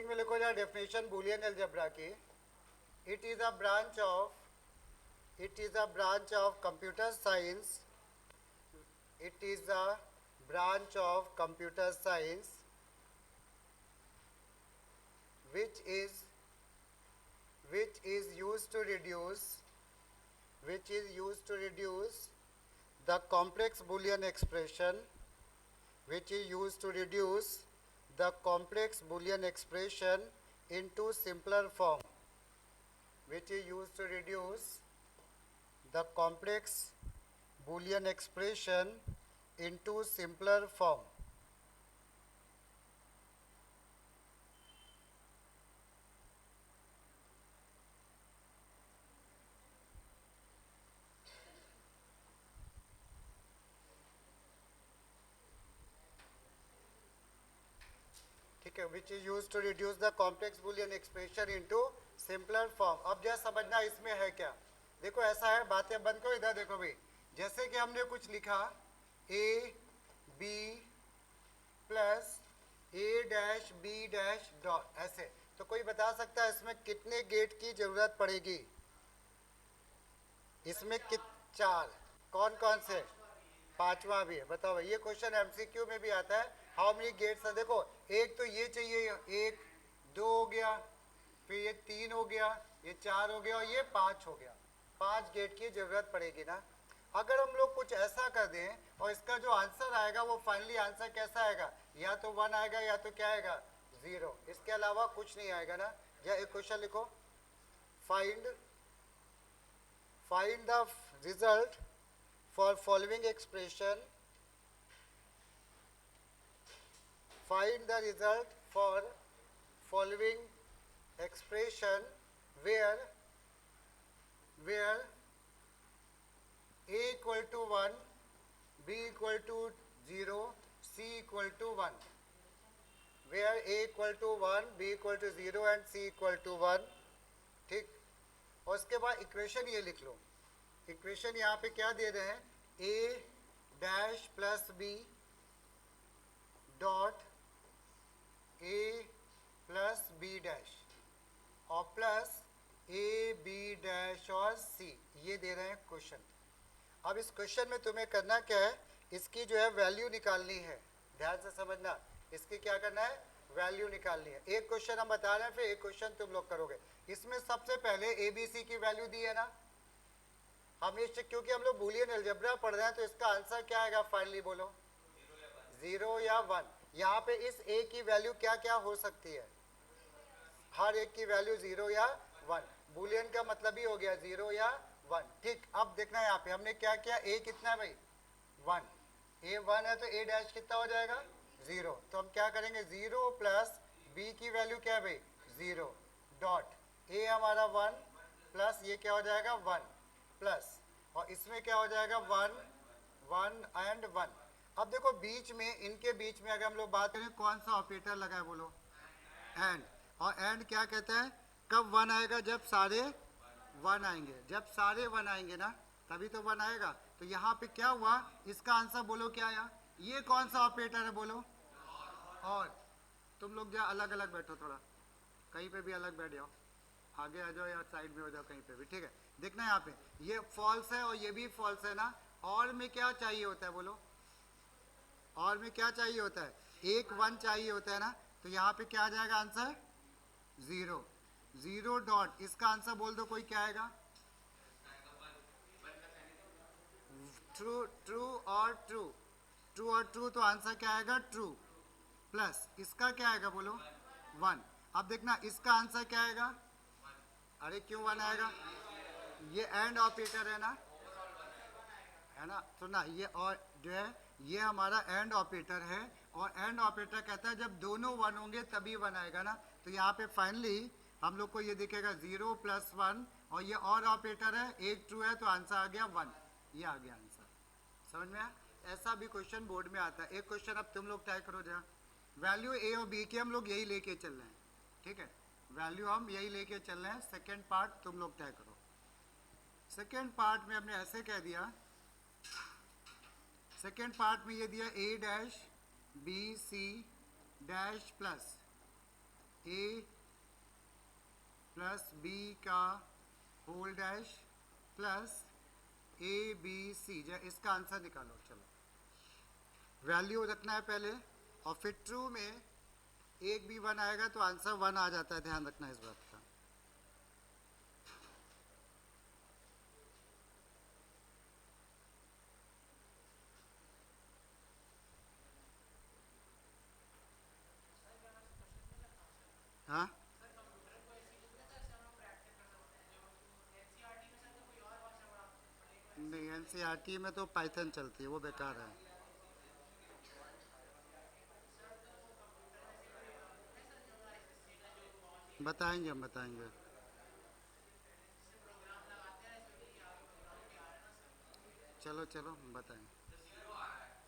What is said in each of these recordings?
Spelling में लिखो जरा डेफिनेशन बूलियन अलजेब्रा की। It is a branch of computer science. It is a branch of computer science which is used to reduce the complex boolean expression into simpler form which is used to reduce the complex boolean expression into simpler form. ठीक है, which is use to reduce the complex Boolean expression into simpler form. अब जरा समझना इसमें है क्या। देखो ऐसा है, बातें बंद करो, इधर देखो भाई। जैसे कि हमने कुछ लिखा A B plus A dash B dash dot, ऐसे तो कोई बता सकता है इसमें कितने गेट की जरूरत पड़ेगी? इसमें चार। कौन कौन से? पांचवा भी है, बताओ भाई। ये क्वेश्चन एमसीक्यू में भी आता है, हाउ मेनी गेट्स है। देखो एक तो ये चाहिए, एक दो हो गया, फिर ये तीन हो गया, ये चार हो गया और ये पांच हो गया। पांच गेट की जरूरत पड़ेगी ना। अगर हम लोग कुछ ऐसा कर दें और इसका जो आंसर आएगा वो फाइनली आंसर कैसा आएगा? या तो वन आएगा या तो क्या आएगा? जीरो। इसके अलावा कुछ नहीं आएगा ना। या एक क्वेश्चन लिखो, find the result for following expression. Find the result for following expression where a equal to 1, b equal to 0, c equal to 1. Where a equal to 1, b equal to 0 and c equal to 1. ठीक, और उसके बाद equation ये लिख लो। Equation यहाँ पे क्या दे रहे हैं? A dash plus B dot A plus B dash और प्लस ए बी डैश और सी, ये दे रहे हैं क्वेश्चन। अब इस क्वेश्चन में तुम्हें करना क्या है? इसकी जो है वैल्यू निकालनी है। ध्यान से समझना, इसकी क्या करना है? वैल्यू निकालनी है। एक क्वेश्चन हम बता रहे हैं, फिर एक क्वेश्चन तुम लोग करोगे। इसमें सबसे पहले ए बी सी की वैल्यू दी है ना हमेशा, क्योंकि हम लोग बूलियन अलजेब्रा पढ़ रहे हैं, तो इसका आंसर क्या आएगा फाइनली? बोलो, जीरो या वन। यहाँ पे इस ए की वैल्यू क्या क्या हो सकती है? हर एक की वैल्यू जीरो या वन। बूलियन का मतलब ही हो गया जीरो या वन। ठीक, अब देखना है यहाँ पे हमने क्या किया। ए कितना है भाई? वन। ए वन है तो ए डैश कितना हो जाएगा? जीरो। तो हम क्या करेंगे? जीरो प्लस बी की वैल्यू क्या है भाई? जीरो डॉट ए हमारा वन प्लस ये क्या हो जाएगा? वन प्लस, और इसमें क्या हो जाएगा? One one and one. अब देखो बीच में, इनके बीच में अगर हम लोग बात करें कौन सा ऑपरेटर लगा है? बोलो, एंड। और एंड क्या कहता है? कब वन आएगा? जब सारे वन आएंगे। जब सारे वन आएंगे ना तभी तो वन आएगा। तो यहाँ पे क्या हुआ? इसका आंसर बोलो क्या आया? ये कौन सा ऑपरेटर है? बोलो। और तुम लोग जो अलग अलग बैठो, थोड़ा कहीं पे भी अलग बैठ जाओ, आगे आ जाओ या साइड में हो जाओ, कहीं पे भी, ठीक है। देखना यहाँ पे ये फॉल्स है और ये भी फॉल्स है ना। और में क्या चाहिए होता है? बोलो, और में क्या चाहिए होता है? एक वन चाहिए होता है ना। तो यहाँ पे क्या आ जाएगा आंसर? जीरो। जीरो डॉट इसका आंसर बोल दो, कोई क्या आएगा? ट्रू। ट्रू और ट्रू, ट्रू और ट्रू, तो आंसर क्या आएगा? ट्रू। प्लस इसका क्या आएगा? बोलो, वन। अब देखना इसका आंसर क्या आएगा? अरे क्यों वन आएगा? ये एंड ऑपरेटर है ना, है ना। तो ना ये और जो है ये हमारा एंड ऑपरेटर है, और एंड ऑपरेटर कहता है जब दोनों वन होंगे तभी वन आएगा ना। तो यहाँ पे फाइनली हम लोग को ये दिखेगा जीरो प्लस वन, और ये और ऑपरेटर है, एक ट्रू है तो आंसर आ गया वन। ये आ गया आंसर। समझ में आया? ऐसा भी क्वेश्चन बोर्ड में आता है। एक क्वेश्चन अब तुम लोग ट्राई करो जरा। वैल्यू ए और बी की हम लोग यही लेके चल रहे हैं, ठीक है। वैल्यू हम यही लेके चल रहे हैं। सेकेंड पार्ट तुम लोग ट्राई करो। सेकेंड पार्ट में हमने ऐसे कह दिया, सेकेंड पार्ट में ये दिया A dash B C dash plus A plus B का whole dash plus A B C, इसका आंसर निकालो। चलो वैल्यू रखना है पहले, और फिर ट्रू में एक भी वन आएगा तो आंसर वन आ जाता है, ध्यान रखना इस बात का। हाँ नहीं, एनसीईआरटी में तो पाइथन चलती है, वो बेकार है। बताएंगे, हम बताएंगे। चलो चलो हम बताएंगे।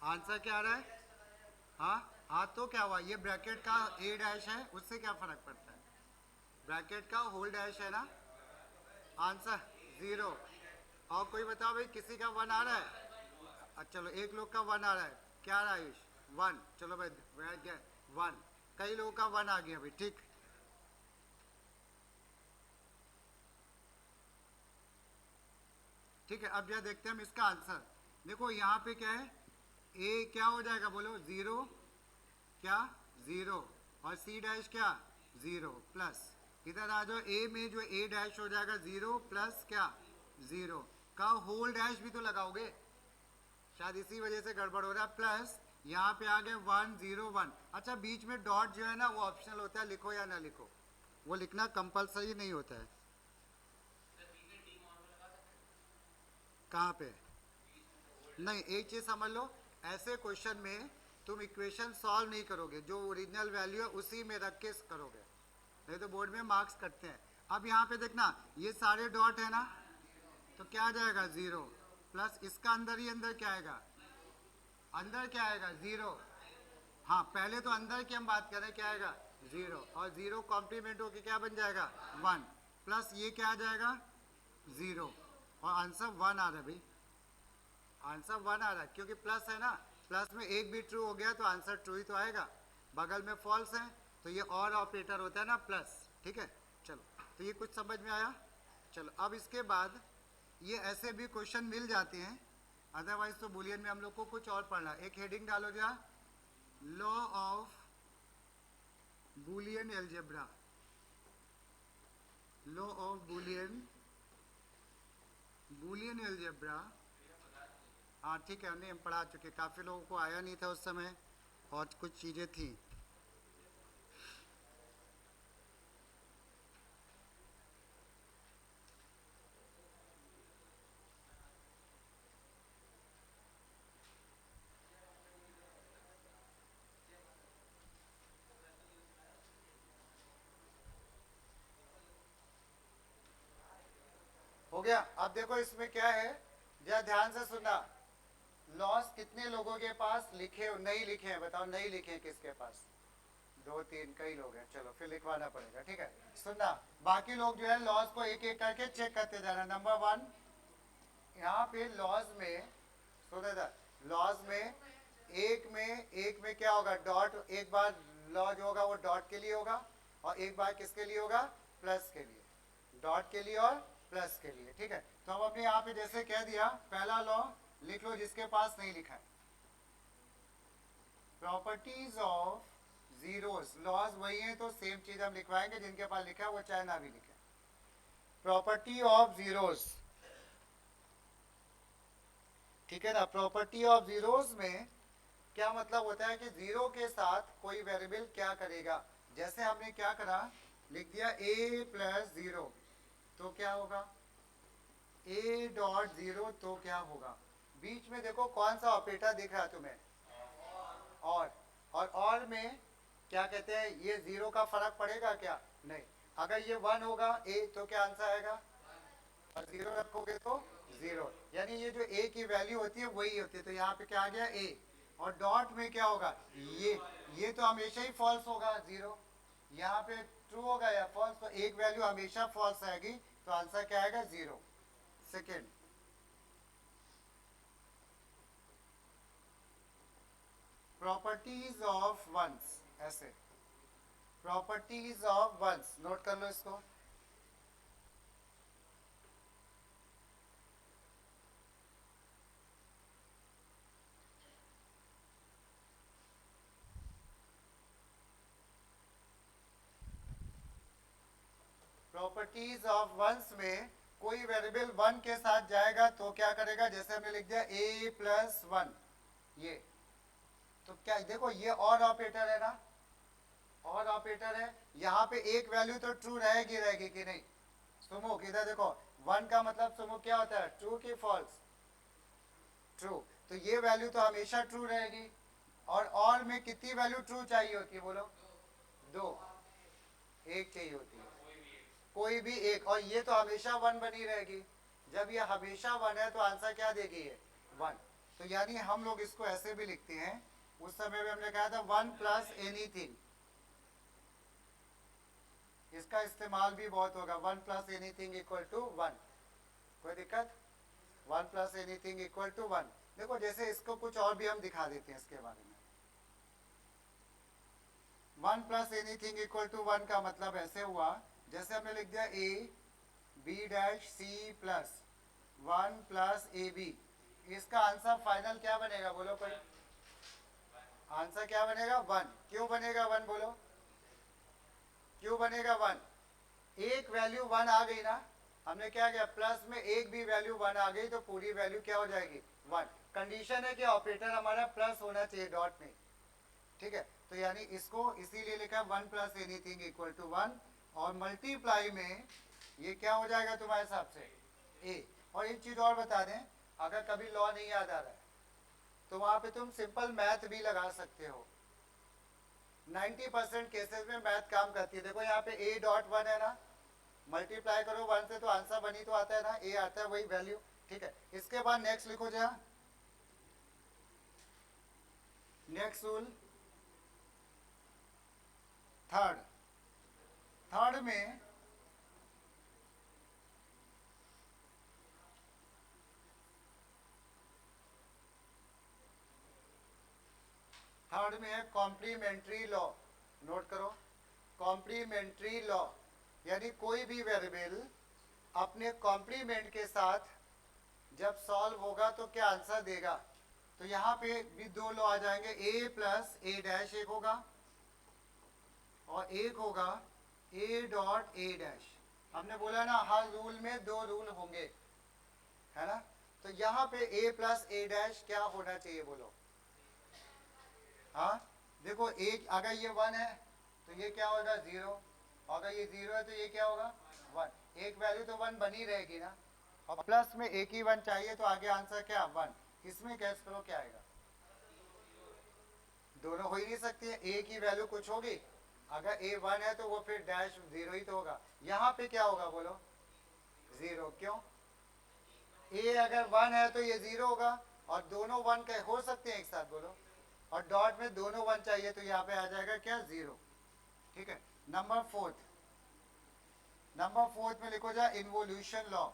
आंसर क्या आ रहा है? हाँ हाँ, तो क्या हुआ, ये ब्रैकेट का ए डैश है, उससे क्या फर्क पड़ता है? ब्रैकेट का होल डैश है ना, आंसर जीरो। और कोई बताओ भाई, किसी का वन आ रहा है? चलो एक लोग का वन आ रहा है, क्या आ रहा है आयुष? वन। चलो भाई वन, कई लोगों का वन आ गया भाई, ठीक। ठीक है, अब यह देखते हैं हम इसका आंसर। देखो यहाँ पे क्या है, ए क्या हो जाएगा बोलो? जीरो, क्या? जीरो। और सी डैश क्या? जीरो प्लस, इधर आ जाओ, ए में जो ए डैश हो जाएगा जीरो प्लस क्या? जीरो का होल डैश भी तो लगाओगे, शायद इसी वजह से गड़बड़ हो रहा है। प्लस यहाँ पे आ गए वन जीरो वन। अच्छा, बीच में डॉट जो है ना वो ऑप्शनल होता है, लिखो या ना लिखो, वो लिखना कंपलसरी नहीं होता है। कहाँ पे? नहीं, एक चीज समझ लो, ऐसे क्वेश्चन में तुम इक्वेशन सॉल्व नहीं करोगे, जो ओरिजिनल वैल्यू है उसी में रख के करोगे, नहीं तो बोर्ड में मार्क्स कटते हैं। अब यहाँ पे देखना, ये सारे डॉट है ना, तो क्या आ जाएगा? जीरो प्लस इसका अंदर ही अंदर क्या आएगा? अंदर क्या आएगा? जीरो। हाँ, पहले तो अंदर की हम बात करें, क्या आएगा? जीरो, और जीरो कॉम्प्लीमेंट होके क्या बन जाएगा? वन। प्लस ये क्या आ जाएगा? जीरो, और आंसर वन आ रहा है भाई, आंसर वन आ रहा है, क्योंकि प्लस है ना, प्लस में एक भी ट्रू हो गया तो आंसर ट्रू ही तो आएगा। बगल में फॉल्स है तो ये और ऑपरेटर होता है ना, प्लस। ठीक है, चलो, तो ये कुछ समझ में आया। चलो अब इसके बाद ये ऐसे भी क्वेश्चन मिल जाते हैं, अदरवाइज तो बुलियन में हम लोग को कुछ और पढ़ना। एक हेडिंग डालो जरा, law of Boolean algebra, law of Boolean, Boolean algebra. हाँ ठीक है, नहीं हम पढ़ा चुके, काफ़ी लोगों को आया नहीं था उस समय, और कुछ चीज़ें थी। हो गया। अब देखो इसमें क्या है, जरा ध्यान से सुनना। लॉस कितने लोगों के पास लिखे, नहीं लिखे हैं बताओ? नहीं लिखे हैं किसके पास? दो तीन, कई लोग हैं, चलो फिर लिखवाना पड़ेगा। ठीक है, सुनना, बाकी लोग जो है लॉस को एक एक करके चेक करते जाना। नंबर वन, यहाँ पे लॉस में, सुनो इधर, लॉस में एक में क्या होगा? डॉट, एक बार लॉ जो होगा वो डॉट के लिए होगा, और एक बार किसके लिए होगा? प्लस के लिए, डॉट के लिए और प्लस के लिए। ठीक है, तो हम अपने यहाँ पे जैसे कह दिया, पहला लॉ लिख लो जिसके पास नहीं लिखा है, प्रॉपर्टीज ऑफ जीरोस। लॉज वही है तो सेम चीज हम लिखवाएंगे, जिनके पास लिखा है वो चाहे ना भी लिखे। प्रॉपर्टी ऑफ जीरोस, ठीक है ना। प्रॉपर्टी ऑफ जीरोस में क्या मतलब होता है कि जीरो के साथ कोई वेरिएबल क्या करेगा। जैसे हमने क्या करा, लिख दिया a प्लस जीरो, तो क्या होगा? a डॉट जीरो, तो क्या होगा? बीच में देखो कौन सा ऑपरेटर दिख रहा है तुम्हें? और में क्या कहते हैं, ये जीरो का फर्क पड़ेगा क्या? नहीं। अगर ये वन होगा a, तो क्या आंसर आएगा? और जीरो रखोगे तो जीरो, यानी ये जो a की वैल्यू होती है वही होती है। तो यहाँ पे क्या आ गया? a। और डॉट में क्या होगा? ये तो हमेशा ही फॉल्स होगा, जीरो। यहाँ पे ट्रू होगा या फॉल्स, तो एक वैल्यू हमेशा फॉल्स आएगी, तो आंसर क्या आएगा? Zero. Second, properties of ones, ऐसे प्रॉपर्टीज ऑफ वंस, नोट कर लो इसको। प्रॉपर्टीज ऑफ वंस में कोई वेरिएबल वन के साथ जाएगा तो क्या करेगा, जैसे हमने लिख दिया a प्लस वन, ये तो क्या देखो ये और ऑपरेटर है ना, और ऑपरेटर है, यहाँ पे एक वैल्यू तो ट्रू रहेगी कि नहीं। सुमुख इधर देखो, वन का मतलब सुमुख क्या होता है, ट्रू की फॉल्स, ट्रू, तो ये वैल्यू तो हमेशा ट्रू रहेगी। और में कितनी वैल्यू ट्रू चाहिए होती है बोलो, दो, एक चाहिए होती है, कोई भी एक, और ये तो हमेशा वन बनी रहेगी। जब ये हमेशा वन है तो आंसर क्या देगी ये, वन। तो यानी हम लोग इसको ऐसे भी लिखते हैं, उस समय में हमने कहा था वन प्लस एनीथिंग, इसका इस्तेमाल भी बहुत होगा, one plus anything equal to one, कोई दिक्कत, one plus anything equal to one. देखो जैसे इसको कुछ और भी हम दिखा देते हैं इसके बारे में। One plus anything equal to one का मतलब ऐसे हुआ, जैसे हमने लिख दिया A B dash C plus one plus A B, इसका आंसर फाइनल क्या बनेगा बोलो, कोई आंसर क्या बनेगा, वन। क्यों बनेगा वन बोलो, क्यों बनेगा वन, एक वैल्यू वन आ गई ना, हमने क्या किया प्लस में एक भी वैल्यू वन आ गई तो पूरी वैल्यू क्या हो जाएगी, वन। कंडीशन है कि ऑपरेटर हमारा प्लस होना चाहिए डॉट में, ठीक है। तो यानी इसको इसीलिए लिखा one plus anything equal to one, और मल्टीप्लाई में ये क्या हो जाएगा तुम्हारे हिसाब से ए। और एक चीज और बता दें, अगर कभी लॉ नहीं याद आ रहा है तो वहां पे तुम सिंपल मैथ भी लगा सकते हो, 90% केसेस में मैथ काम करती है। देखो यहाँ पे ए डॉट वन है ना, मल्टीप्लाई करो वन से तो आंसर वन ही तो आता है ना, ए आता है वही वैल्यू, ठीक है। इसके बाद नेक्स्ट लिखो जरा, नेक्स्ट रूल थर्ड, थर्ड में है कॉम्प्लीमेंट्री लॉ, नोट करो, कॉम्प्लीमेंट्री लॉ, यानी कोई भी वेरिएबल अपने कॉम्प्लीमेंट के साथ जब सॉल्व होगा तो क्या आंसर देगा। तो यहाँ पे भी दो लॉ आ जाएंगे, a प्लस ए डैश एक होगा और एक होगा a डॉट ए डैश। हमने बोला ना हर रूल में दो रूल होंगे, है ना। तो यहाँ पे a प्लस ए डैश क्या होना चाहिए बोलो, हाँ देखो एक, अगर ये वन है तो ये क्या होगा जीरो, अगर ये जीरो है तो ये क्या होगा वन, एक वैल्यू तो वन बनी रहेगी ना, और प्लस में एक ही वन चाहिए तो आगे आंसर क्या वन। इसमें कैस करो क्या आएगा, दोनों हो ही नहीं सकती है, एक ही वैल्यू कुछ होगी, अगर ए वन है तो वो फिर डैश जीरो ही तो होगा। यहाँ पे क्या होगा बोलो, जीरो, क्यों, ए अगर वन है तो ये जीरो होगा, और दोनों वन के हो सकते हैं एक साथ बोलो, और डॉट में दोनों वन चाहिए तो यहाँ पे आ जाएगा क्या जीरो, ठीक है। नंबर फोर्थ, नंबर फोर्थ में लिखो जा इन्वोल्यूशन लॉ,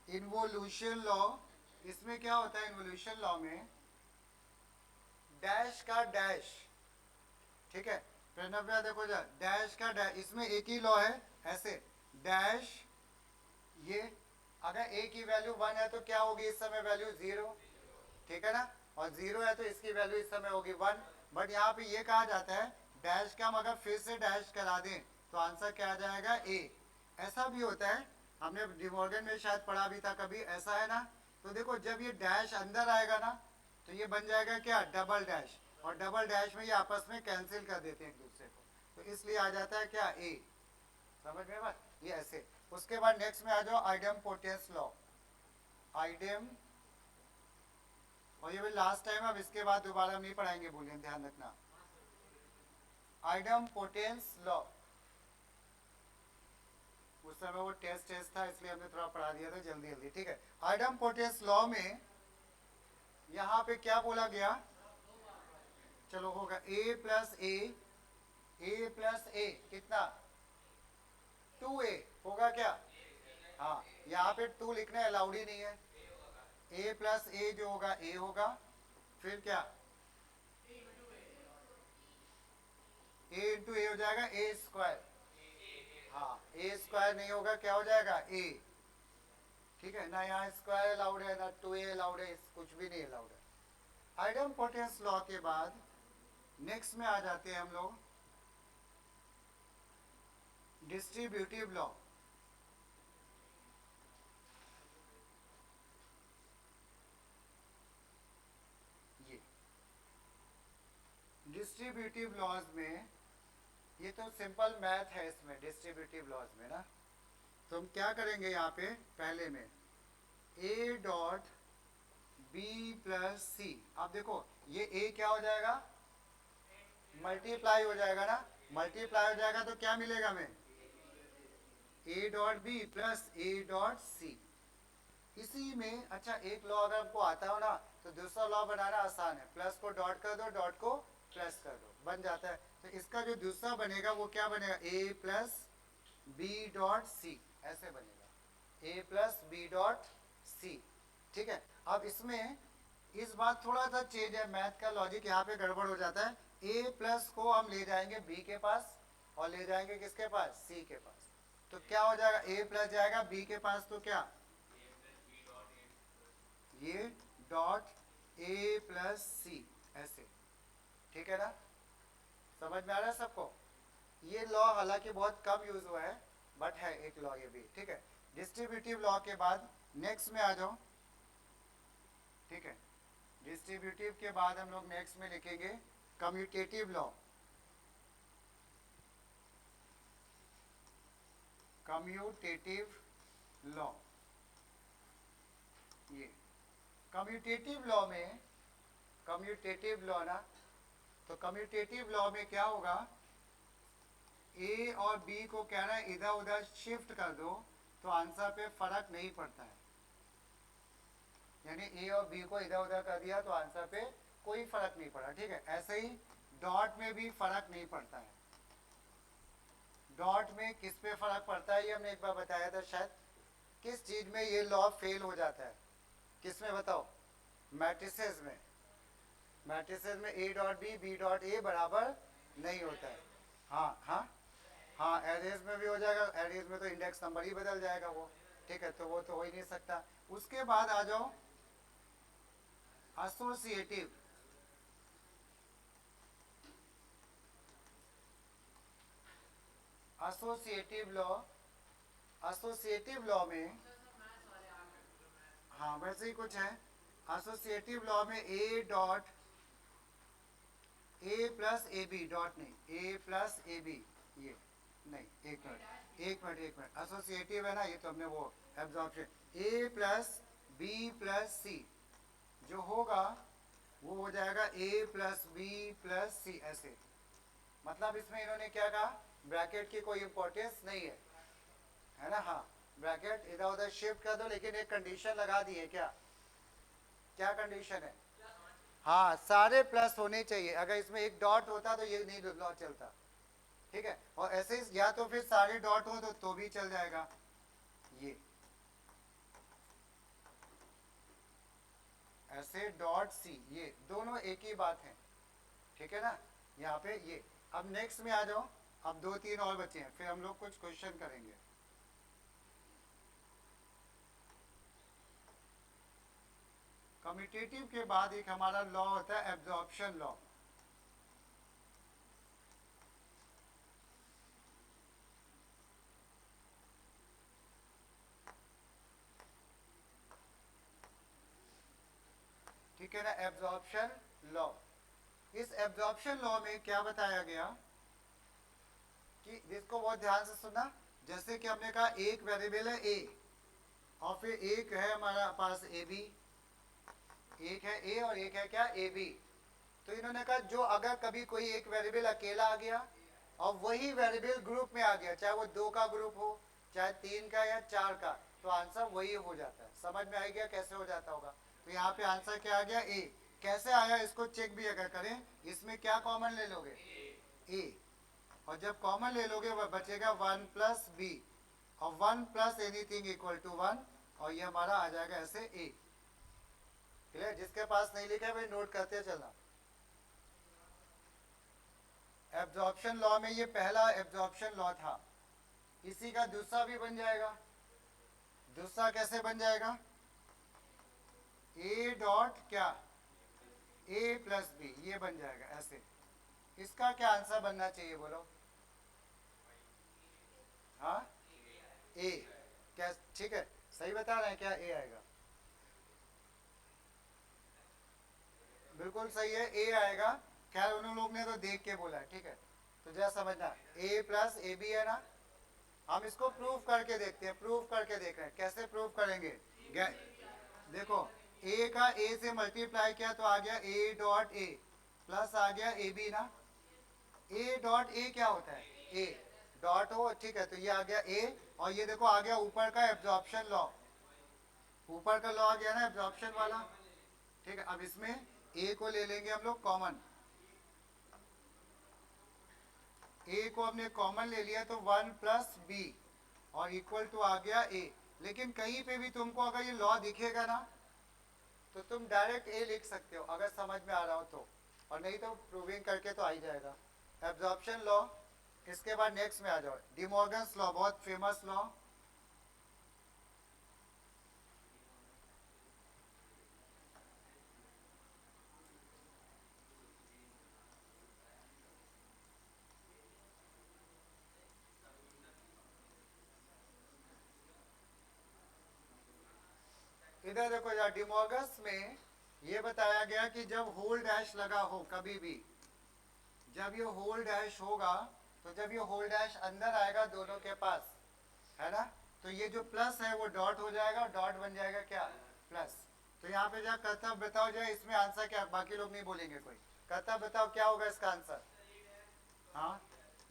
इन्वोल्यूशन लॉ, इसमें क्या होता है इन्वोल्यूशन लॉ में, डैश का डैश, ठीक है, प्रणव्या देखो जा डैश का डैश, इसमें एक ही लॉ है ऐसे, डैश ये अगर ए की वैल्यू वन है तो क्या होगी इस समय वैल्यू जीरो, ठीक है ना, और जीरो है तो इसकी वैल्यू इस समय होगी वन। बट यहाँ पे ये कहा जाता है डैश का हम अगर फिर से डैश करा दें तो आंसर क्या आ जाएगा ए। ऐसा भी होता है, हमने डिमॉर्गन में शायद पढ़ा भी था कभी, ऐसा है ना। तो देखो जब ये डैश अंदर आएगा ना तो ये बन जाएगा क्या डबल डैश, और डबल डैश में ये आपस में कैंसिल कर देते हैं एक दूसरे को, तो इसलिए आ जाता है क्या ए, समझ में बात, ये ऐसे। उसके बाद नेक्स्ट में आ जाओ आइडेम्पोटेंस लॉ, आइडेम, और ये भी लास्ट टाइम, अब इसके बाद दोबारा हम नहीं पढ़ाएंगे बुलियन, ध्यान रखना। आइडेम्पोटेंस लॉ, उस समय वो टेस्ट था इसलिए हमने थोड़ा पढ़ा दिया था जल्दी जल्दी, ठीक है। आइडेम्पोटेंस लॉ में यहाँ पे क्या बोला गया, चलो होगा ए प्लस ए कितना 2a होगा क्या, हाँ यहाँ पे 2 लिखना अलाउड ही नहीं है, a प्लस ए जो होगा a होगा, फिर क्या, a इंटू ए हो जाएगा ए स्क्वायर। हाँ, ए स्क्वायर नहीं होगा, क्या हो जाएगा ए। ठीक है ना, यहाँ स्क्वायर अलाउड है ना 2a अलाउड है, कुछ भी नहीं अलाउड है। आइडेम्पोटेंस लॉ के बाद नेक्स्ट में आ जाते हैं हम लोग डिस्ट्रीब्यूटिव लॉ। ये डिस्ट्रीब्यूटिव लॉज में, ये तो सिंपल मैथ है इसमें डिस्ट्रीब्यूटिव लॉज में ना, तो हम क्या करेंगे यहाँ पे पहले में a डॉट बी प्लस सी। अब देखो ये a क्या हो जाएगा, मल्टीप्लाई हो जाएगा ना, मल्टीप्लाई हो जाएगा तो क्या मिलेगा हमें, a dot B plus a dot C. इसी में अच्छा एक लॉ अगर हमको आता हो ना तो दूसरा लॉ बनाना आसान है, प्लस को डॉट कर दो, डॉट को प्लस कर दो, बन जाता है। तो इसका जो दूसरा बनेगा वो क्या बनेगा, a plus B dot C, ऐसे बनेगा a plus B dot C. ठीक है, अब इसमें इस बार थोड़ा सा चेंज है, मैथ का लॉजिक यहाँ पे गड़बड़ हो जाता है। a प्लस को हम ले जाएंगे b के पास और ले जाएंगे किसके पास, c के पास, तो क्या हो जाएगा, a प्लस जाएगा b के पास, तो क्या ये डॉट a प्लस सी, ऐसे। ठीक है ना, समझ में आ रहा है सबको। ये लॉ हालांकि बहुत कम यूज हुआ है बट है एक लॉ ये भी। ठीक है, डिस्ट्रीब्यूटिव लॉ के बाद नेक्स्ट में आ जाओ। ठीक है, डिस्ट्रीब्यूटिव के बाद हम लोग नेक्स्ट में लिखेंगे कम्यूटेटिव लॉ। कम्यूटेटिव लॉ, ये कम्यूटेटिव लॉ में, कम्यूटेटिव लॉ ना, तो कम्यूटेटिव लॉ में क्या होगा, ए और बी को कह रहा है इधर उधर शिफ्ट कर दो तो आंसर पे फर्क नहीं पड़ता है, यानी ए और बी को इधर उधर कर दिया तो आंसर पे कोई फर्क नहीं पड़ा। ठीक है, ऐसे ही डॉट में भी फर्क नहीं पड़ता है। डॉट में किस पे फर्क पड़ता है ये हमने एक बार बताया था शायद, किस चीज में ये लॉ फेल हो जाता है, किस में बताओ, मैट्रिसेस में। मैट्रिसेस में A dot B, B dot A बराबर नहीं होता है। हाँ हाँ हाँ, एरेज में भी हो जाएगा, एरेज में तो इंडेक्स नंबर ही बदल जाएगा वो। ठीक है, तो वो तो हो ही नहीं सकता। उसके बाद आ जाओ associative. Associative law, associative law में हाँ वैसे ही कुछ है। एसोसिएटिव लॉ में A dot A plus A B, dot नहीं, ए प्लस ए बी, ये नहीं, एक मिनट एक मिनट एक मिनट, एसोसिएटिव है ना ये, तो हमने वो एब्जॉर्प्शन, ए प्लस बी प्लस सी जो होगा वो हो जाएगा ए प्लस बी प्लस सी, ऐसे। मतलब इसमें इन्होंने क्या कहा, ब्रैकेट की कोई इंपॉर्टेंस नहीं है ना। हाँ, ब्रैकेट इधर उधर शिफ्ट कर दो, लेकिन एक कंडीशन लगा दी है, क्या क्या कंडीशन है, हाँ सारे प्लस होने चाहिए, अगर इसमें एक डॉट होता तो ये नहीं लॉ चलता। ठीक है, और ऐसे ही या तो फिर सारे डॉट हो तो भी चल जाएगा, ये ऐसे डॉट सी, ये दोनों एक ही बात है। ठीक है ना, यहाँ पे ये। अब नेक्स्ट में आ जाओ, अब 2-3 और बचे हैं, फिर हम लोग कुछ क्वेश्चन करेंगे। कम्यूटेटिव के बाद एक हमारा लॉ होता है एब्जॉर्प्शन लॉ। ठीक है ना, एब्जॉर्प्शन लॉ। इस एब्जॉर्प्शन लॉ में क्या बताया गया कि इसको बहुत ध्यान से सुनना। जैसे कि हमने कहा एक वेरिएबल है ए और फिर एक है हमारा पास ए बी, एक है ए और एक है क्या ए बी। तो इन्होंने कहा जो अगर कभी कोई एक वेरिएबल अकेला आ गया और वही वेरिएबल ग्रुप में आ गया, चाहे वो 2 का ग्रुप हो, चाहे 3 का या 4 का, तो आंसर वही हो जाता है। समझ में आ गया कैसे हो जाता होगा। तो यहाँ पे आंसर क्या आ गया, ए। कैसे आया इसको चेक भी अगर करें, इसमें क्या कॉमन ले लोगे, ए, और जब कॉमन ले लोगे वह बचेगा 1 प्लस बी, और 1 प्लस एनीथिंग इक्वल टू 1, और ये हमारा आ जाएगा ऐसे ए। क्लियर? जिसके पास नहीं लिखा है भाई नोट करते चलना। एब्जॉर्प्शन लॉ में ये पहला एब्जॉर्प्शन लॉ था, इसी का दूसरा भी बन जाएगा। दूसरा कैसे बन जाएगा? ए डॉट क्या, ए प्लस बी, ये बन जाएगा ऐसे। इसका क्या आंसर बनना चाहिए बोलो? हाँ, ए। क्या ठीक है? सही बता रहे हैं क्या? ए आएगा, बिल्कुल सही है, ए आएगा। खैर उन लोग ने तो देख के बोला है, ठीक है? तो जरा समझना, ए प्लस ए बी है ना। हम इसको प्रूव करके देखते हैं, प्रूव करके देख रहे हैं कैसे प्रूव करेंगे। देखो, ए का ए से मल्टीप्लाई किया तो आ गया ए डॉट ए, प्लस आ गया ए बी ना। ए डॉट ए क्या होता है? ए डॉट हो, ठीक है? तो ये आ गया ए, और ये देखो आ गया ऊपर का एब्जॉर्प्शन लॉ, ऊपर का लॉ आ गया ना एब्जॉर्प्शन वाला। ठीक है, अब इसमें ए को ले लेंगे हम लोग कॉमन। ए को हमने कॉमन ले लिया तो 1 प्लस बी और इक्वल टू आ गया ए। लेकिन कहीं पे भी तुमको अगर ये लॉ दिखेगा ना तो तुम डायरेक्ट ए लिख सकते हो अगर समझ में आ रहा हो तो, और नहीं तो प्रूविंग करके तो आ ही जाएगा एब्जॉर्प्शन लॉ। इसके बाद नेक्स्ट में आ जाओ, डिमॉर्गन्स लॉ, बहुत फेमस लॉ। इधर देखो यार, डिमॉर्गन्स में ये बताया गया कि जब होल डैश लगा हो कभी भी, जब ये होल डैश होगा, तो जब ये होल डैश अंदर आएगा दोनों के पास, है ना, तो ये जो प्लस है वो डॉट हो जाएगा, डॉट बन जाएगा क्या, प्लस। तो यहाँ पे जा करता बताओ जो इसमें आंसर क्या, बाकी लोग नहीं बोलेंगे कोई, करता बताओ क्या होगा इसका आंसर। हाँ,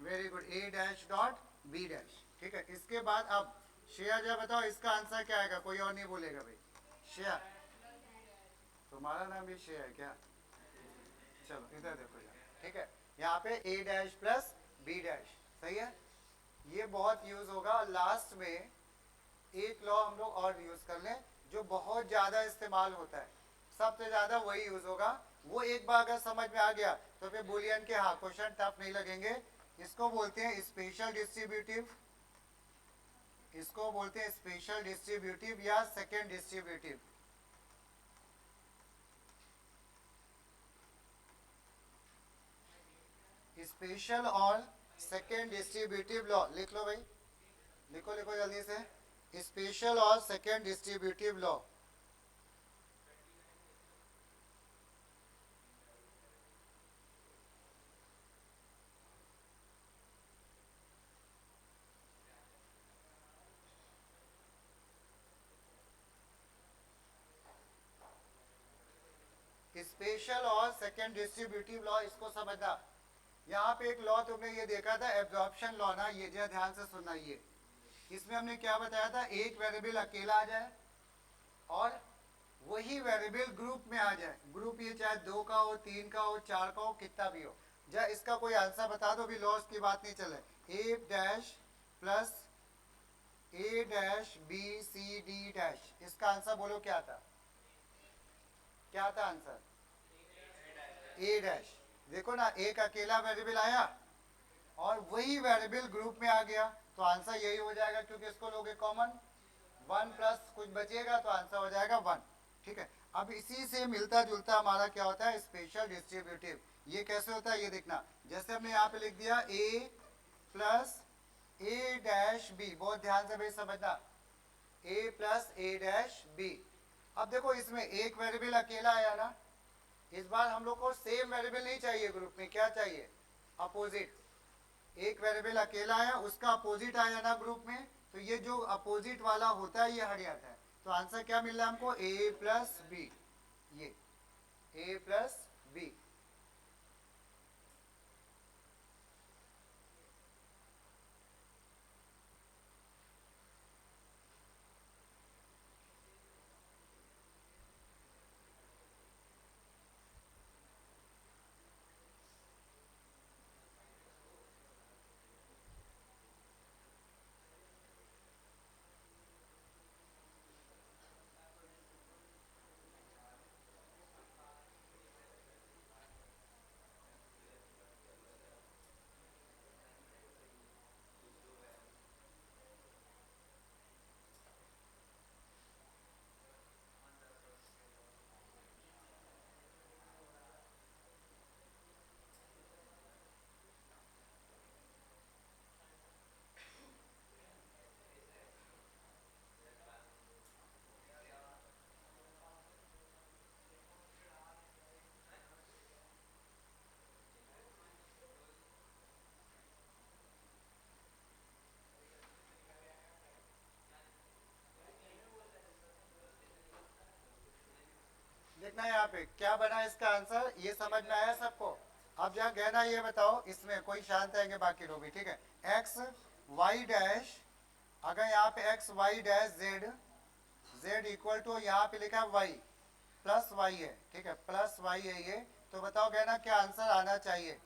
वेरी गुड, ए डैश डॉट बी डैश। ठीक है, इसके बाद अब श्रेया जा बताओ इसका आंसर क्या आएगा, कोई और नहीं बोलेगा भाई। श्रेया, तुम्हारा नाम भी श्रेया है क्या? चलो इधर देखो यार, ठीक है, यहाँ पे ए डैश प्लस बी डैश, सही है। ये बहुत यूज होगा। लास्ट में एक लॉ हम लोग और यूज कर लें जो बहुत ज्यादा इस्तेमाल होता है, सबसे ज्यादा वही यूज होगा। वो एक बार अगर समझ में आ गया तो फिर बुलियन के हाँ क्वेश्चन टफ नहीं लगेंगे। इसको बोलते हैं स्पेशल डिस्ट्रीब्यूटिव, इसको बोलते हैं स्पेशल डिस्ट्रीब्यूटिव या सेकेंड डिस्ट्रीब्यूटिव। स्पेशल और सेकेंड डिस्ट्रीब्यूटिव लॉ लिख लो भाई, लिखो लिखो जल्दी से, स्पेशल और सेकेंड डिस्ट्रीब्यूटिव लॉ। स्पेशल और सेकेंड डिस्ट्रीब्यूटिव लॉ, इसको समझना। यहाँ पे एक लॉ तुमने ये देखा था एब्जॉर्प्शन लॉ ना, ये जरा ध्यान से सुनना। ये इसमें हमने क्या बताया था, एक वेरिएबल अकेला आ जाए और वही वेरिएबल ग्रुप में आ जाए। ग्रुप ये चाहे 2 का हो, 3 का हो, 4 का हो, कितना भी हो। जरा इसका कोई आंसर बता दो, भी लॉस की बात नहीं चले। A dash plus A dash B C D dash, इसका आंसर बोलो क्या था, क्या था आंसर? ए डैश। देखो ना, एक अकेला वेरिएबल आया और वही वेरिएबल ग्रुप में आ गया, तो आंसर यही हो जाएगा, क्योंकि इसको लोगे कॉमन। 1 प्लस कुछ बचेगा तो आंसर हो जाएगा 1। ठीक है, अब इसी से मिलता जुलता हमारा क्या होता है, स्पेशल डिस्ट्रीब्यूटिव। ये कैसे होता है ये देखना, जैसे हमने यहाँ पे लिख दिया ए प्लस ए डैश बी, बहुत ध्यान से भाई समझना, ए प्लस ए डैश बी। अब देखो इसमें एक वेरिएबल अकेला आया ना, इस बार हम लोग को सेम वेरिएबल नहीं चाहिए ग्रुप में, क्या चाहिए, अपोजिट। एक वेरिएबल अकेला आया, उसका अपोजिट आया ना ग्रुप में, तो ये जो अपोजिट वाला होता है ये हट जाता है। तो आंसर क्या मिल रहा है हमको, ए प्लस बी, ये ए प्लस बी। देखना यहाँ पे क्या बना इसका आंसर, ये समझ में आया सबको। अब जहाँ कहना ये बताओ, इसमें कोई शांत रहेंगे बाकी लोग भी, ठीक है। एक्स वाई डैश, अगर यहाँ पे X Y dash Z, Z equal to यहाँ पे लिखा है वाई प्लस वाई है, ठीक है, प्लस वाई है ये, तो बताओ कहना क्या आंसर आना चाहिए,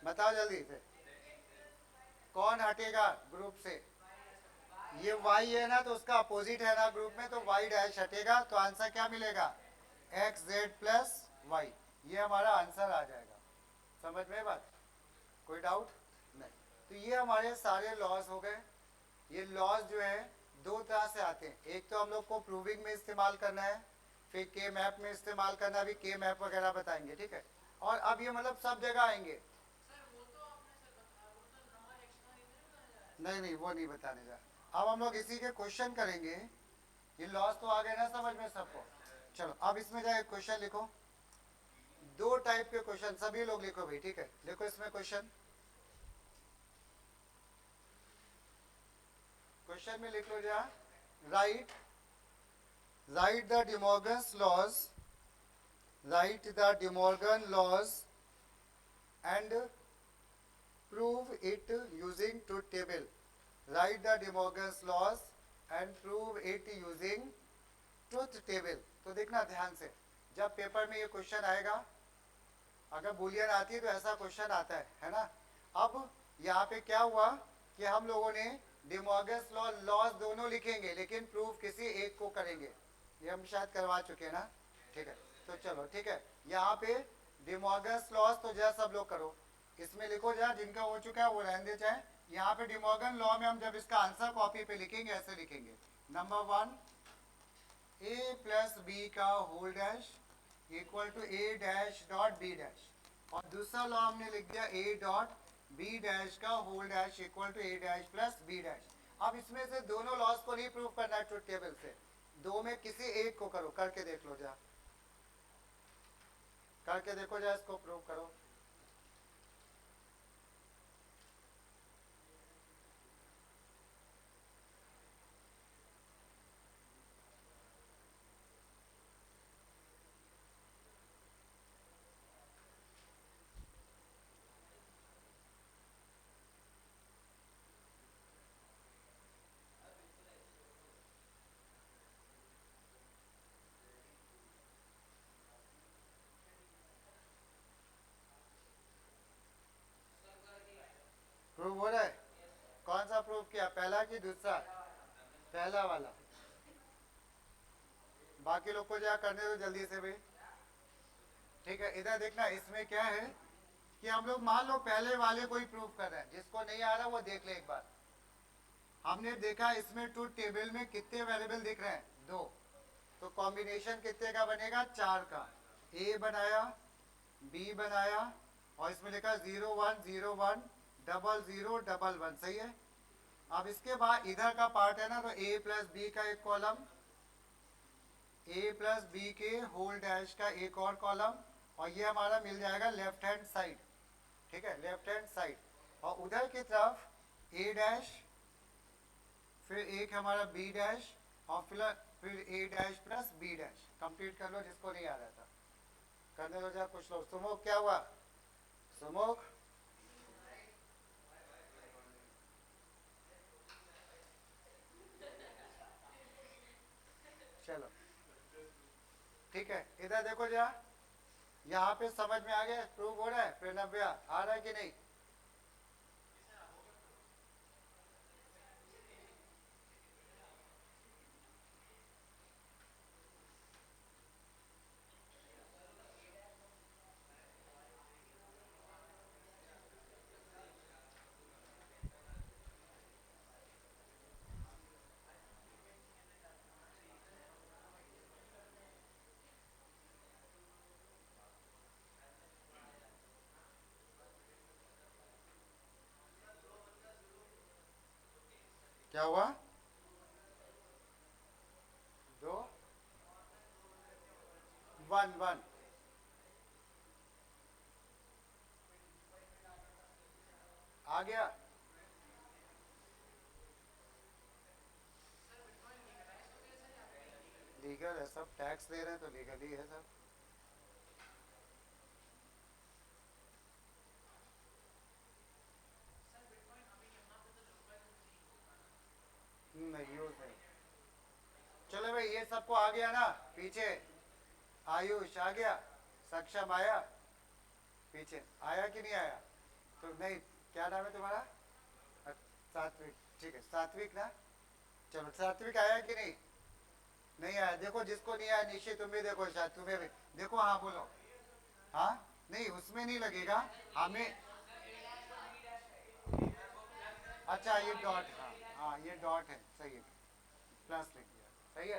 बताओ जल्दी से। कौन हटेगा ग्रुप से, ये y है ना, तो उसका अपोजिट है ना ग्रुप में, तो y डैश हटेगा, तो आंसर क्या मिलेगा, एक्स जेड प्लस वाई, ये हमारा आंसर आ जाएगा। समझ में बात, कोई डाउट नहीं। तो ये हमारे सारे लॉज हो गए। ये लॉज जो है दो तरह से आते हैं, एक तो हम लोग को प्रूविंग में इस्तेमाल करना है, फिर के मैप में इस्तेमाल करना, भी के मैप वगैरह बताएंगे, ठीक है। और अब ये मतलब सब जगह आएंगे। नहीं नहीं, वो नहीं बताने जा। अब हम लोग इसी के क्वेश्चन करेंगे। ये लॉस तो आ गए ना समझ में सबको। चलो अब इसमें जाए क्वेश्चन लिखो, दो टाइप के क्वेश्चन, सभी लोग लिखो भाई, ठीक है। देखो इसमें क्वेश्चन, क्वेश्चन में लिख लो जा, write write the De Morgan's laws, write the De Morgan laws and prove it using truth table, write the De Morgan's laws and prove it using truth table. तो देखना ध्यान से, जब पेपर में ये क्वेश्चन आएगा, अगर बुलियन आती है तो ऐसा क्वेश्चन आता है ना। अब यहाँ पे क्या हुआ कि हम लोगों ने डिमोर्गन्स लॉ लॉज दोनों लिखेंगे, लेकिन प्रूव किसी एक को करेंगे, ये हम शायद करवा चुके हैं ना, ठीक है। तो चलो ठीक है, यहाँ पे डिमोर्गन्स लॉज तो जरा सब लोग करो, इसमें लिखो जरा, जिनका हो चुका है वो रहने दे चाहे। यहाँ पे डिमोर्गन लॉ में हम जब इसका आंसर कॉपी पे लिखेंगे ऐसे लिखेंगे, number one, A plus B का whole dash equal to A dash dot B dash, और दूसरा लॉ हमने लिख दिया ए डॉट बी डैश का whole dash equal to A dash plus B dash. अब इसमें से दोनों लॉस को नहीं प्रूव करना है ट्रुथ टेबल से, दो में किसी एक को करो, करके देख लो जा, करके देखो जा, इसको प्रूव करो। प्रूव हो रहा है, कौन सा प्रूव किया, पहला कि दूसरा, पहला वाला। बाकी लोग को जा करने दो जल्दी से भी, ठीक है। इधर देखना, इसमें क्या है कि हम लोग मान लो पहले वाले को ही प्रूव कर रहे हैं, जिसको नहीं आ रहा वो देख ले एक बार। हमने देखा इसमें ट्रूथ टेबल में कितने वेरिएबल दिख रहे हैं, दो, तो कॉम्बिनेशन कितने का बनेगा, चार का। ए बनाया, बी बनाया, और इसमें लिखा 0 1 0 1 डबल 0 डबल 1, सही है। अब इसके बाद इधर का पार्ट है ना, तो ए प्लस बी का एक कॉलम, ए प्लस बी के होल डैश का एक और कॉलम, और ये हमारा मिल जाएगा लेफ्ट हैंड साइड, ठीक है, लेफ्ट हैंड साइड। और उधर की तरफ ए डैश, फिर एक हमारा बी डैश, और फिर A dash plus B dash. Complete कर लो जिसको नहीं आ रहा था, करने दो जा कुछ लोग। सुमुख क्या हुआ, सुमुख, चलो ठीक है। इधर देखो जा, यहाँ पे समझ में आ गया, प्रूव हो रहा है, फिर नब्बे आ रहा है कि नहीं। क्या हुआ, दो, 1 1, आ गया। है, सब टैक्स दे रहे हैं तो लीगली है सब। नहीं यूज नहीं। चलो भाई ये सबको आ गया ना पीछे। आयुष आ गया, सक्षम आया, पीछे आया कि नहीं आया? तो नहीं, क्या नाम है तुम्हारा? सात्विक, ठीक है सात्विक ना। चलो सात्विक आया कि नहीं? नहीं आया। देखो जिसको नहीं आया निश्चित तुम भी देखो, शायद तुम्हें भी देखो। हाँ बोलो। हाँ नहीं उसमें नहीं लगेगा हमें। अच्छा ये डॉट, हाँ हाँ ये डॉट है, सही है, प्लस लिख दिया, सही है।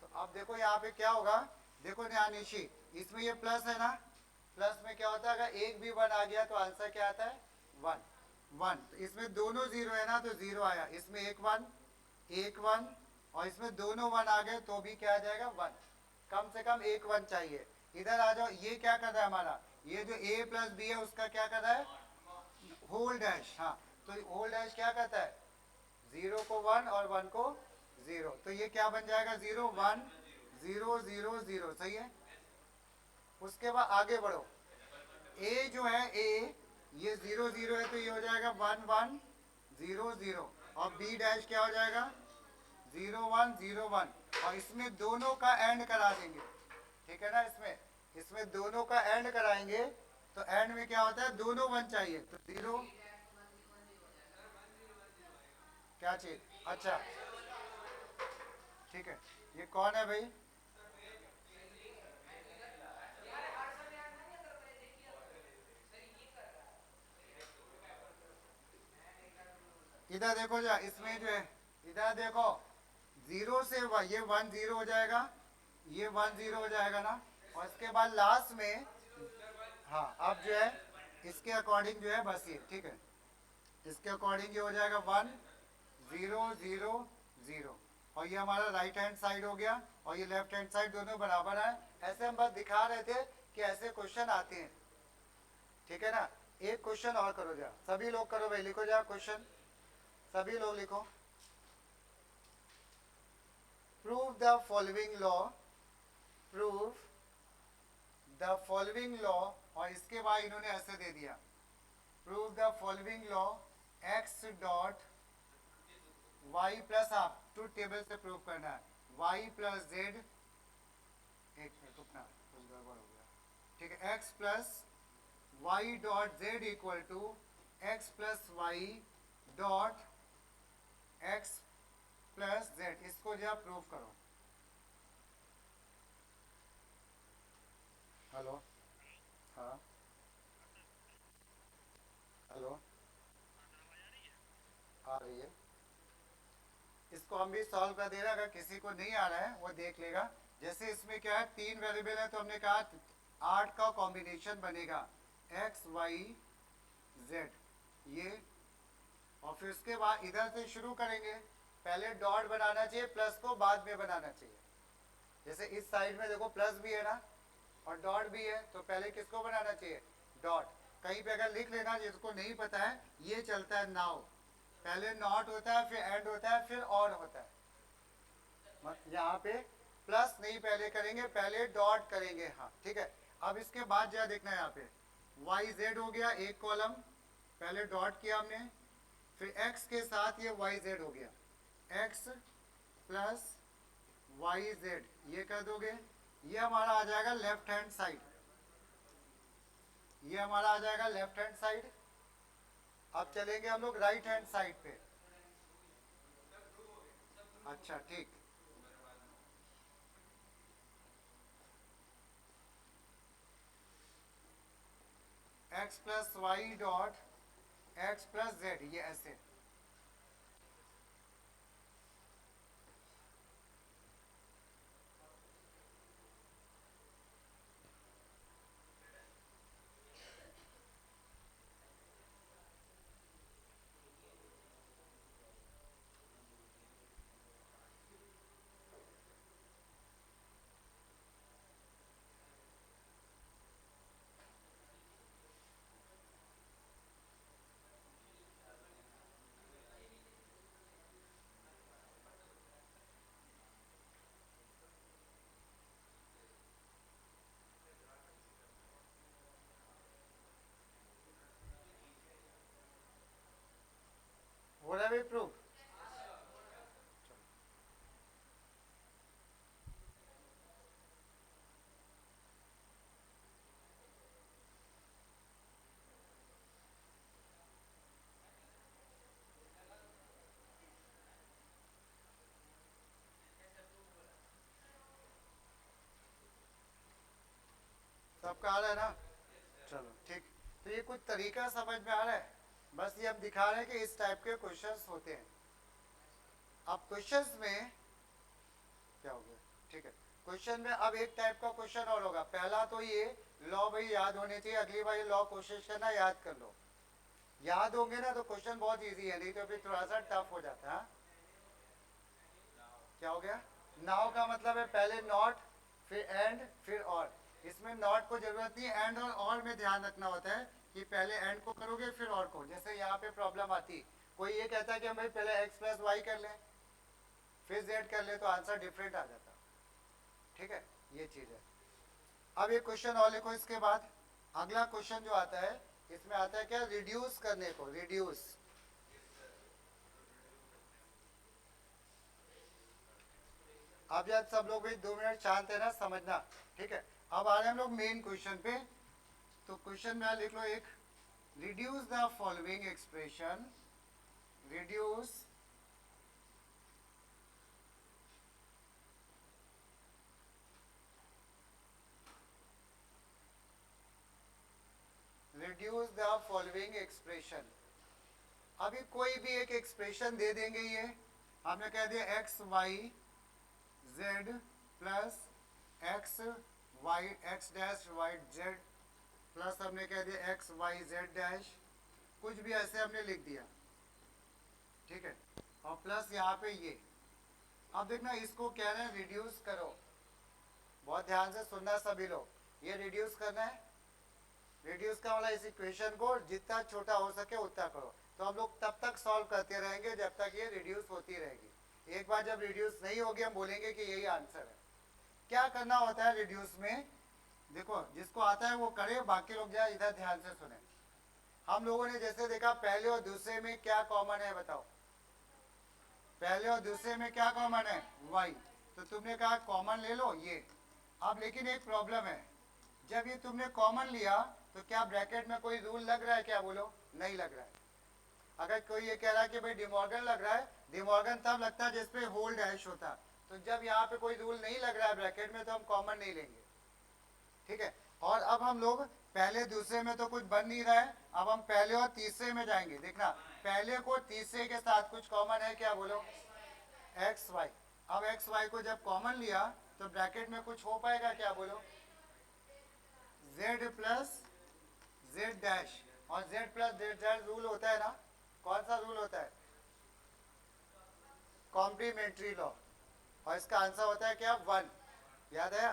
तो अब देखो यहाँ पे क्या होगा, देखो यहाँ निशी, इसमें ये प्लस है ना, प्लस में क्या होता है अगर एक भी वन आ गया तो आंसर क्या आता है? वन। वन, तो इसमें दोनों जीरो है ना तो जीरो आया, इसमें एक वन, एक वन, और इसमें दोनों वन आ गए तो भी क्या आ जाएगा? वन। कम से कम एक वन चाहिए। इधर आ जाओ, ये क्या कर रहा है हमारा, ये जो a प्लस बी है उसका क्या कर रहा है? Whole dash. हाँ तो होल डैश क्या कहता है? जीरो को वन और वन को जीरो, तो ये क्या बन जाएगा? Zero one zero zero zero, सही है। उसके बाद आगे बढ़ो, ए जो है ए, ये जीरो जीरो है तो ये हो जाएगा वन वन जीरो जीरो, और बी डैश क्या हो जाएगा? जीरो वन जीरो वन, और इसमें दोनों का एंड करा देंगे, ठीक है ना। इसमें इसमें दोनों का एंड कराएंगे तो एंड में क्या होता है? दोनों वन चाहिए तो जीरो, क्या चीज? अच्छा ठीक है, ये कौन है भाई? इधर देखो जा, इसमें जो है, इधर देखो, जीरो से ये वन जीरो हो जाएगा, ये वन जीरो हो जाएगा ना, और इसके बाद लास्ट में, हाँ अब जो है इसके अकॉर्डिंग जो है बस ये, ठीक है, इसके अकॉर्डिंग ये हो जाएगा वन जीरो जीरो जीरो, और ये हमारा राइट हैंड साइड हो गया और ये लेफ्ट हैंड साइड, दोनों बराबर है। ऐसे हम बस दिखा रहे थे कि ऐसे क्वेश्चन आते हैं, ठीक है ना। एक क्वेश्चन और करो जा, सभी लोग करो भाई, लिखो जा क्वेश्चन, सभी लोग लिखो। Prove the following law, prove the following law, और इसके बाद इन्होंने ऐसे दे दिया, prove the following law, X dot Y plus, आप ट्रूथ टेबल से प्रूव करना है, वाई प्लस जेड, एक मिनट रुकना, कुछ गड़बड़ हो गया, ठीक है, X plus Y dot Z equal to X plus Y dot X plus Z, इसको जो प्रूव करो। हेलो, हाँ हेलो, आ रही है। इसको हम भी सॉल्व कर दे रहे हैं, अगर किसी को नहीं आ रहा है वो देख लेगा। जैसे इसमें क्या है, तीन वेरिएबल है तो हमने कहा आठ का कॉम्बिनेशन बनेगा, एक्स वाई जेड, ये, और फिर उसके बाद इधर से शुरू करेंगे, पहले डॉट बनाना चाहिए, प्लस को बाद में बनाना चाहिए। जैसे इस साइड में देखो प्लस भी है ना और डॉट भी है, तो पहले किसको बनाना चाहिए? डॉट। कहीं पे अगर लिख लेना जिसको नहीं पता है, ये चलता है नाउ, पहले नॉट होता है, फिर एंड होता है, फिर और होता है। यहाँ पे प्लस नहीं पहले करेंगे, पहले डॉट करेंगे, हाँ ठीक है। अब इसके बाद क्या देखना है, यहाँ पे वाई जेड हो गया एक कॉलम, पहले डॉट किया हमने, फिर एक्स के साथ ये वाई जेड हो गया, एक्स प्लस वाई जेड, ये कर दोगे, ये हमारा आ जाएगा लेफ्ट हैंड साइड, ये हमारा आ जाएगा लेफ्ट हैंड साइड। अब चलेंगे हम लोग राइट हैंड साइड पे। अच्छा ठीक, X plus Y dot X plus Z, ये ऐसे, वी प्रूव? सबका आ रहा है ना? चलो ठीक। तो ये कुछ तरीका समझ में आ रहा है? बस ये हम दिखा रहे हैं कि इस टाइप के क्वेश्चंस होते हैं। अब क्वेश्चंस में क्या हो गया? ठीक है, क्वेश्चन में अब एक टाइप का क्वेश्चन और होगा। पहला तो ये लॉ भाई याद होने चाहिए, अगली बार ये लॉ कोशिश करना याद कर लो। याद होंगे ना तो क्वेश्चन बहुत इजी है, नहीं तो फिर थोड़ा सा टफ हो जाता है। क्या हो गया? नाउ का मतलब है पहले नॉट, फिर एंड, फिर और। इसमें नॉट को जरूरत नहीं, एंड और में ध्यान रखना होता है कि पहले एंड को करोगे फिर और को। जैसे यहाँ पे प्रॉब्लम आती, कोई ये कहता है कि हम भाई पहले एक्स प्लस वाई कर लें फिर जेड कर ले, तो आंसर डिफरेंट आ जाता। ठीक है, ये चीज है। अब ये क्वेश्चन और लिखो। इसके बाद अगला क्वेश्चन जो आता है, इसमें आता है क्या? रिड्यूस करने को, रिड्यूस। अब यार सब लोग भी 2 मिनट शांत है ना, समझना। ठीक है, अब आ रहे हैं हम लोग मेन क्वेश्चन पे। तो क्वेश्चन में लिख लो एक, reduce the following expression, reduce reduce the following expression. अभी कोई भी एक एक्सप्रेशन दे देंगे, ये हमने कह दिया X Y Z plus X Y X dash Y Z plus हमने कह दिया एक्स वाई जेड डैश, कुछ भी ऐसे हमने लिख दिया। ठीक है, और प्लस यहाँ पे ये। अब देखना, इसको कह रहे हैं रिड्यूस करो। बहुत ध्यान से सुनना सभी लोग, ये रिड्यूस करना है। रिड्यूस का मतलब इस इक्वेशन को जितना छोटा हो सके उतना करो। तो हम लोग तब तक सॉल्व करते रहेंगे जब तक ये रिड्यूस होती रहेगी। एक बार जब रिड्यूस नहीं होगी हम बोलेंगे कि यही आंसर है। क्या करना होता है रिड्यूस में? देखो, जिसको आता है वो करे, बाकी लोग जाए इधर ध्यान से सुने। हम लोगों ने जैसे देखा पहले और दूसरे में क्या कॉमन है, बताओ। पहले और दूसरे में क्या कॉमन है? वाई। तो तुमने कहा कॉमन ले लो ये। अब लेकिन एक प्रॉब्लम है, जब ये तुमने कॉमन लिया तो क्या ब्रैकेट में कोई रूल लग रहा है क्या? बोलो, नहीं लग रहा है। अगर कोई ये कह रहा है कि भाई डिमॉर्गन लग रहा है, डिमॉर्गन तब लगता है जिसपे होल डैश होता। तो जब यहाँ पे कोई रूल नहीं लग रहा है ब्रैकेट में तो हम कॉमन नहीं लेंगे। ठीक है, और अब हम लोग पहले दूसरे में तो कुछ बन नहीं रहा है, अब हम पहले और तीसरे में जाएंगे। देखना, पहले को तीसरे के साथ कुछ कॉमन है क्या? बोलो, एक्स वाई। अब एक्स वाई को जब कॉमन लिया तो ब्रैकेट में कुछ हो पाएगा क्या? बोलो, जेड प्लस जेड डैश। और Z plus Z dash rule होता है ना, कौन सा रूल होता है? Complementary law. और इसका आंसर होता है क्या? 1। याद है?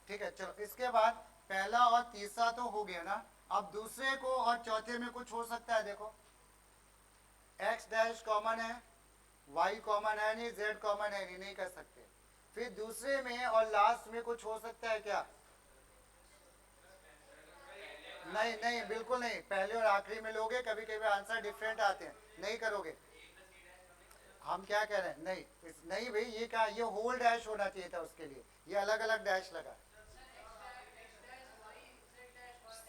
ठीक है, चलो इसके बाद पहला और तीसरा तो हो गया ना। अब दूसरे को और चौथे में कुछ हो सकता है। देखो, एक्स डैश कॉमन है, वाई कॉमन है नहीं, जेड कॉमन है नहीं, नहीं कर सकते। फिर दूसरे में और लास्ट में कुछ हो सकता है क्या? नहीं नहीं, बिल्कुल नहीं। पहले और आखिरी में लोगे, कभी कभी आंसर डिफरेंट आते हैं, नहीं करोगे। हम क्या कह रहे हैं? नहीं नहीं भाई, ये क्या, ये होल डैश होना चाहिए था उसके लिए, ये अलग अलग डैश लगा।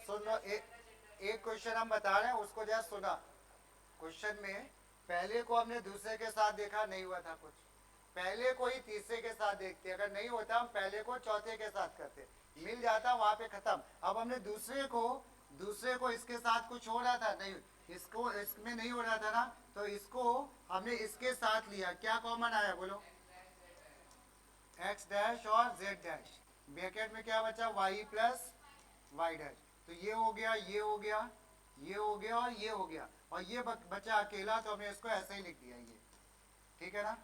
सुनो, एक क्वेश्चन हम बता रहे हैं, उसको जरा सुना। क्वेश्चन में पहले को हमने दूसरे के साथ देखा, नहीं हुआ था कुछ। पहले को ही तीसरे के साथ देखते, अगर नहीं होता हम पहले को चौथे के साथ करते, मिल जाता, वहां पे खत्म। अब हमने दूसरे को इसके साथ कुछ हो रहा था, नहीं, इसको इसमें नहीं हो रहा था ना, तो इसको हमने इसके साथ लिया। क्या कॉमन आया? बोलो, एक्स डैश और जेड डैश। ब्रैकेट में क्या बचा? Y plus Y dash. तो ये हो गया, ये हो गया, ये हो गया और ये हो गया, और ये बचा अकेला, तो हमने इसको ऐसे ही लिख दिया ये। ठीक है ना?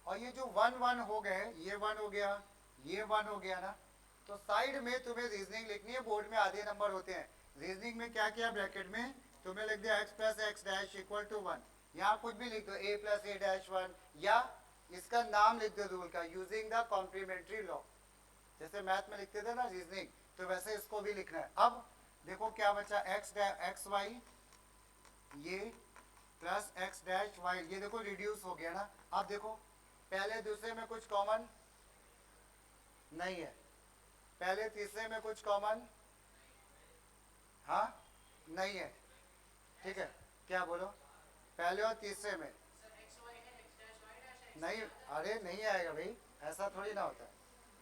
और ये जो 1 1 हो गए, ये 1 हो गया, ये 1 हो गया ना। तो साइड में तुम्हें रीजनिंग लिखनी है, बोर्ड में आधे नंबर होते हैं। रीजनिंग में क्या किया? ब्रैकेट में तुम्हें लिख दिया X plus X dash equal to 1। यहाँ कुछ भी लिख दो, ए प्लस ए डैश 1, या इसका नाम लिख दो रूल का, यूजिंग द कॉम्प्लीमेंट्री लॉ। जैसे मैथ में लिखते थे ना रीजनिंग, तो वैसे इसको भी लिखना है। अब देखो क्या बचा, एक्स वाई ये प्लस एक्स डैश वाई, ये देखो रिड्यूस हो गया ना। अब देखो पहले दूसरे में कुछ कॉमन नहीं है, पहले तीसरे में कुछ कॉमन हाँ नहीं है, ठीक है, क्या बोलो, पहले और तीसरे में नहीं, अरे नहीं आएगा भाई, ऐसा थोड़ी ना होता है,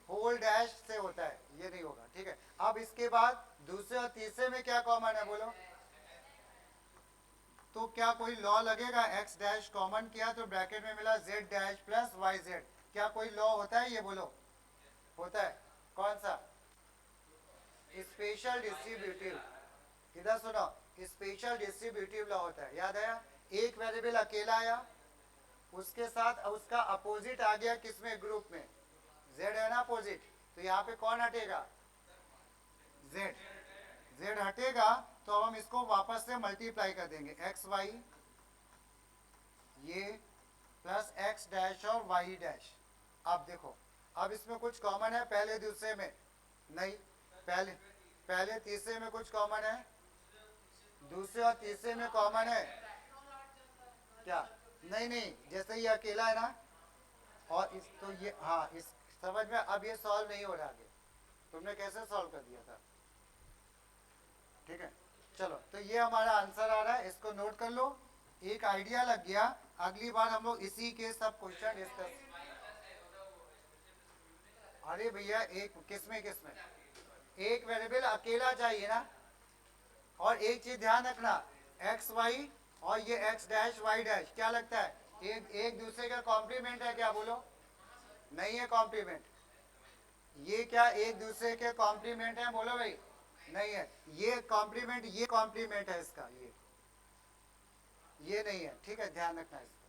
होल डैश से होता है, ये नहीं होगा, ठीक है। अब इसके बाद दूसरे और तीसरे में क्या कॉमन है बोलो, तो क्या कोई लॉ लगेगा, एक्स डैश कॉमन किया तो ब्रैकेट में मिला Z dash plus Y Z, क्या कोई लॉ होता है, ये बोलो, होता है, कौन सा, स्पेशल डिस्ट्रीब्यूटिव, इधर सुनो, स्पेशल डिस्ट्रीब्यूटिव लॉ होता है, याद आया, एक वेरिएबल अकेला आया, उसके साथ उसका अपोजिट आ गया किसमें, ग्रुप में, जेड है ना अपोजिट, तो यहाँ पे कौन हटेगा, जेड, जेड हटेगा, तो अब हम इसको वापस से मल्टीप्लाई कर देंगे, एक्स वाई ये प्लस एक्स डैश और वाई डैश। अब देखो, अब इसमें कुछ कॉमन है पहले दूसरे में नहीं, पहले पहले तीसरे में कुछ कॉमन है, दूसरे और तीसरे में कॉमन है क्या, नहीं नहीं, जैसे ये अकेला है ना, और इस तो ये हाँ, इस समझ में, अब ये सॉल्व नहीं हो रहा आगे, तुमने कैसे सॉल्व कर दिया था, ठीक है। चलो, तो ये हमारा आंसर आ रहा है, इसको नोट कर लो, एक आइडिया लग गया, अगली बार हम लोग इसी के सब क्वेश्चन डिस्कस, अरे भैया एक किसमें किसमें, एक वेरिएबल अकेला चाहिए ना, और एक चीज ध्यान रखना, एक्स वाई और ये एक्स डैश वाई डैश क्या लगता है, एक एक दूसरे का कॉम्प्लीमेंट है क्या, बोलो, नहीं है कॉम्प्लीमेंट, ये क्या एक दूसरे के कॉम्प्लीमेंट है, बोलो भाई, नहीं है, ये कॉम्प्लीमेंट, ये कॉम्प्लीमेंट है इसका, ये नहीं है, ठीक है, ध्यान रखना इसका।